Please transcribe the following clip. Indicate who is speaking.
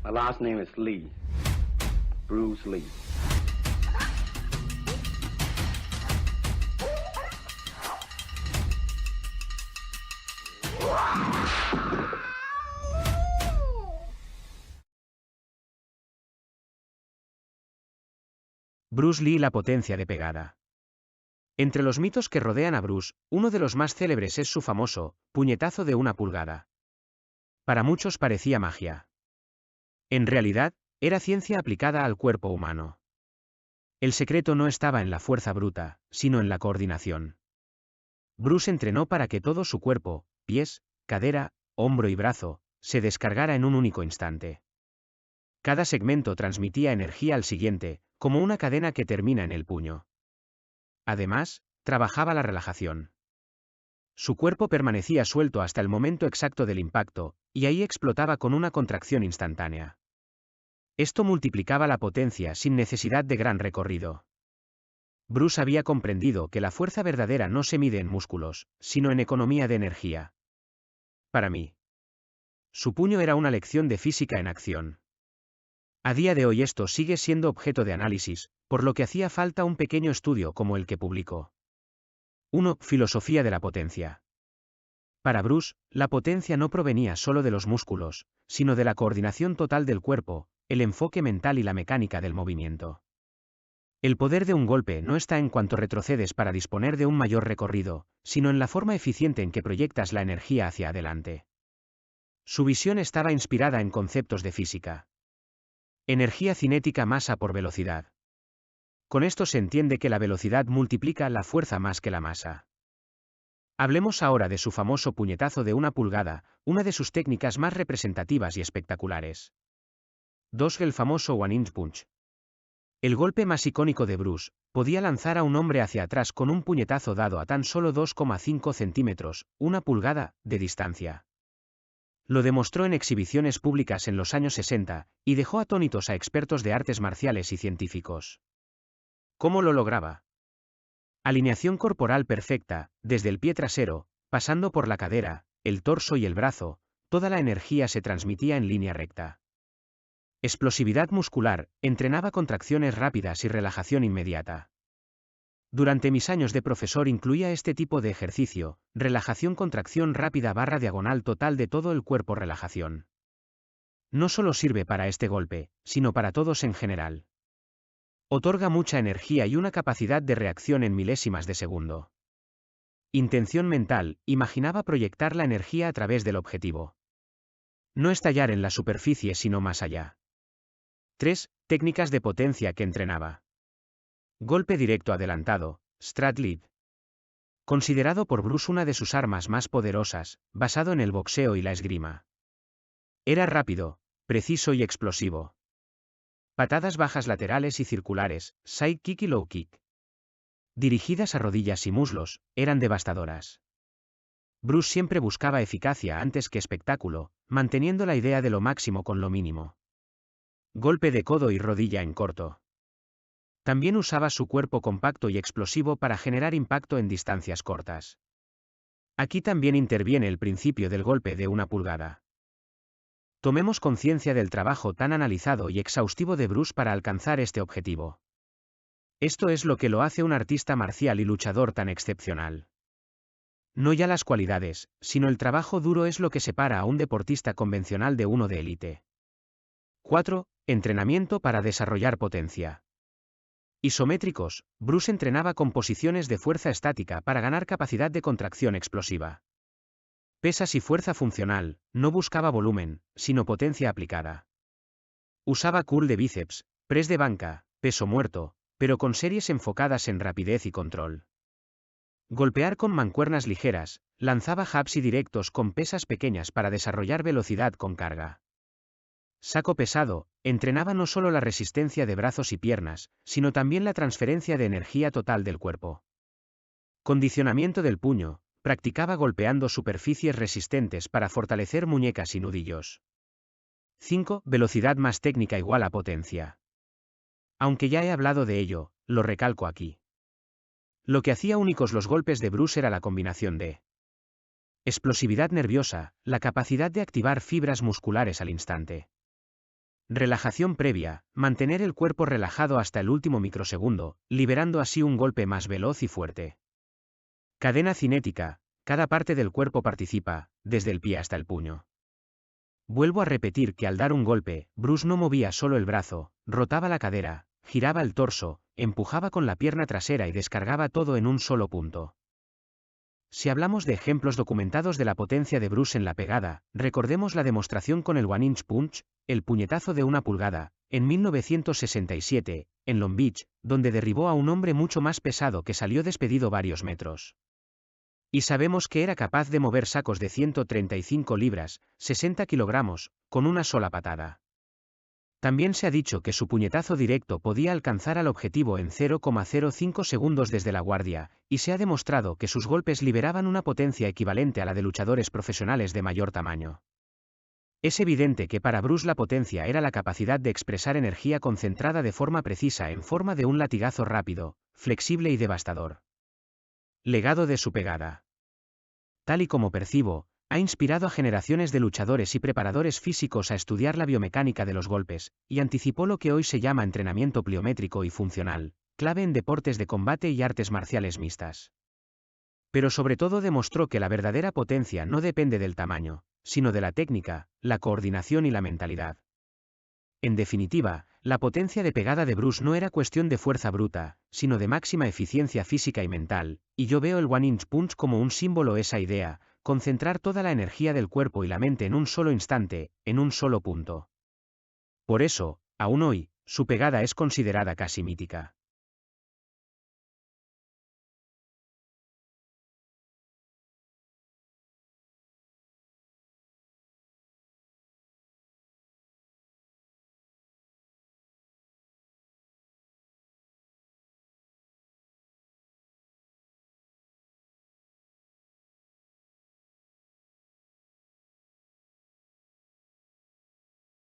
Speaker 1: My last name is Lee. Bruce Lee.
Speaker 2: Bruce Lee, la potencia de pegada. Entre los mitos que rodean a Bruce, uno de los más célebres es su famoso puñetazo de 1 pulgada. Para muchos parecía magia. En realidad, era ciencia aplicada al cuerpo humano. El secreto no estaba en la fuerza bruta, sino en la coordinación. Bruce entrenó para que todo su cuerpo, pies, cadera, hombro y brazo, se descargara en un único instante. Cada segmento transmitía energía al siguiente, como una cadena que termina en el puño. Además, trabajaba la relajación. Su cuerpo permanecía suelto hasta el momento exacto del impacto, y ahí explotaba con una contracción instantánea. Esto multiplicaba la potencia sin necesidad de gran recorrido. Bruce había comprendido que la fuerza verdadera no se mide en músculos, sino en economía de energía. Para mí, su puño era una lección de física en acción. A día de hoy esto sigue siendo objeto de análisis, por lo que hacía falta un pequeño estudio como el que publicó. 1. Filosofía de la potencia. Para Bruce, la potencia no provenía solo de los músculos, sino de la coordinación total del cuerpo, el enfoque mental y la mecánica del movimiento. El poder de un golpe no está en cuanto retrocedes para disponer de un mayor recorrido, sino en la forma eficiente en que proyectas la energía hacia adelante. Su visión estaba inspirada en conceptos de física. Energía cinética, masa por velocidad. Con esto se entiende que la velocidad multiplica la fuerza más que la masa. Hablemos ahora de su famoso puñetazo de 1 pulgada, una de sus técnicas más representativas y espectaculares. 2. El famoso One-Inch Punch. El golpe más icónico de Bruce, podía lanzar a un hombre hacia atrás con un puñetazo dado a tan solo 2,5 centímetros, 1 pulgada, de distancia. Lo demostró en exhibiciones públicas en los años 60, y dejó atónitos a expertos de artes marciales y científicos. ¿Cómo lo lograba? Alineación corporal perfecta, desde el pie trasero, pasando por la cadera, el torso y el brazo, toda la energía se transmitía en línea recta. Explosividad muscular, entrenaba contracciones rápidas y relajación inmediata. Durante mis años de profesor incluía este tipo de ejercicio, relajación-contracción rápida / diagonal total de todo el cuerpo, relajación. No solo sirve para este golpe, sino para todos en general. Otorga mucha energía y una capacidad de reacción en milésimas de segundo. Intención mental, imaginaba proyectar la energía a través del objetivo. No estallar en la superficie sino más allá. 3. Técnicas de potencia que entrenaba. Golpe directo adelantado, Strat Lead. Considerado por Bruce una de sus armas más poderosas, basado en el boxeo y la esgrima. Era rápido, preciso y explosivo. Patadas bajas laterales y circulares, side kick y low kick, dirigidas a rodillas y muslos, eran devastadoras. Bruce siempre buscaba eficacia antes que espectáculo, manteniendo la idea de lo máximo con lo mínimo. Golpe de codo y rodilla en corto. También usaba su cuerpo compacto y explosivo para generar impacto en distancias cortas. Aquí también interviene el principio del golpe de 1 pulgada. Tomemos conciencia del trabajo tan analizado y exhaustivo de Bruce para alcanzar este objetivo. Esto es lo que lo hace un artista marcial y luchador tan excepcional. No ya las cualidades, sino el trabajo duro es lo que separa a un deportista convencional de uno de élite. 4. Entrenamiento para desarrollar potencia. Isométricos, Bruce entrenaba con posiciones de fuerza estática para ganar capacidad de contracción explosiva. Pesas y fuerza funcional, no buscaba volumen, sino potencia aplicada. Usaba curl de bíceps, press de banca, peso muerto, pero con series enfocadas en rapidez y control. Golpear con mancuernas ligeras, lanzaba jabs y directos con pesas pequeñas para desarrollar velocidad con carga. Saco pesado, entrenaba no solo la resistencia de brazos y piernas, sino también la transferencia de energía total del cuerpo. Condicionamiento del puño, practicaba golpeando superficies resistentes para fortalecer muñecas y nudillos. 5. Velocidad más técnica igual a potencia. Aunque ya he hablado de ello, lo recalco aquí. Lo que hacía únicos los golpes de Bruce era la combinación de explosividad nerviosa, la capacidad de activar fibras musculares al instante. Relajación previa, mantener el cuerpo relajado hasta el último microsegundo, liberando así un golpe más veloz y fuerte. Cadena cinética, cada parte del cuerpo participa, desde el pie hasta el puño. Vuelvo a repetir que al dar un golpe, Bruce no movía solo el brazo, rotaba la cadera, giraba el torso, empujaba con la pierna trasera y descargaba todo en un solo punto. Si hablamos de ejemplos documentados de la potencia de Bruce en la pegada, recordemos la demostración con el One Inch Punch, el puñetazo de 1 pulgada, en 1967, en Long Beach, donde derribó a un hombre mucho más pesado que salió despedido varios metros. Y sabemos que era capaz de mover sacos de 135 libras, 60 kilogramos, con una sola patada. También se ha dicho que su puñetazo directo podía alcanzar al objetivo en 0,05 segundos desde la guardia, y se ha demostrado que sus golpes liberaban una potencia equivalente a la de luchadores profesionales de mayor tamaño. Es evidente que para Bruce la potencia era la capacidad de expresar energía concentrada de forma precisa en forma de un latigazo rápido, flexible y devastador. Legado de su pegada. Tal y como percibo, ha inspirado a generaciones de luchadores y preparadores físicos a estudiar la biomecánica de los golpes, y anticipó lo que hoy se llama entrenamiento pliométrico y funcional, clave en deportes de combate y artes marciales mixtas. Pero sobre todo demostró que la verdadera potencia no depende del tamaño, sino de la técnica, la coordinación y la mentalidad. En definitiva, la potencia de pegada de Bruce no era cuestión de fuerza bruta, sino de máxima eficiencia física y mental, y yo veo el One Inch Punch como un símbolo esa idea, concentrar toda la energía del cuerpo y la mente en un solo instante, en un solo punto. Por eso, aún hoy, su pegada es considerada casi mítica.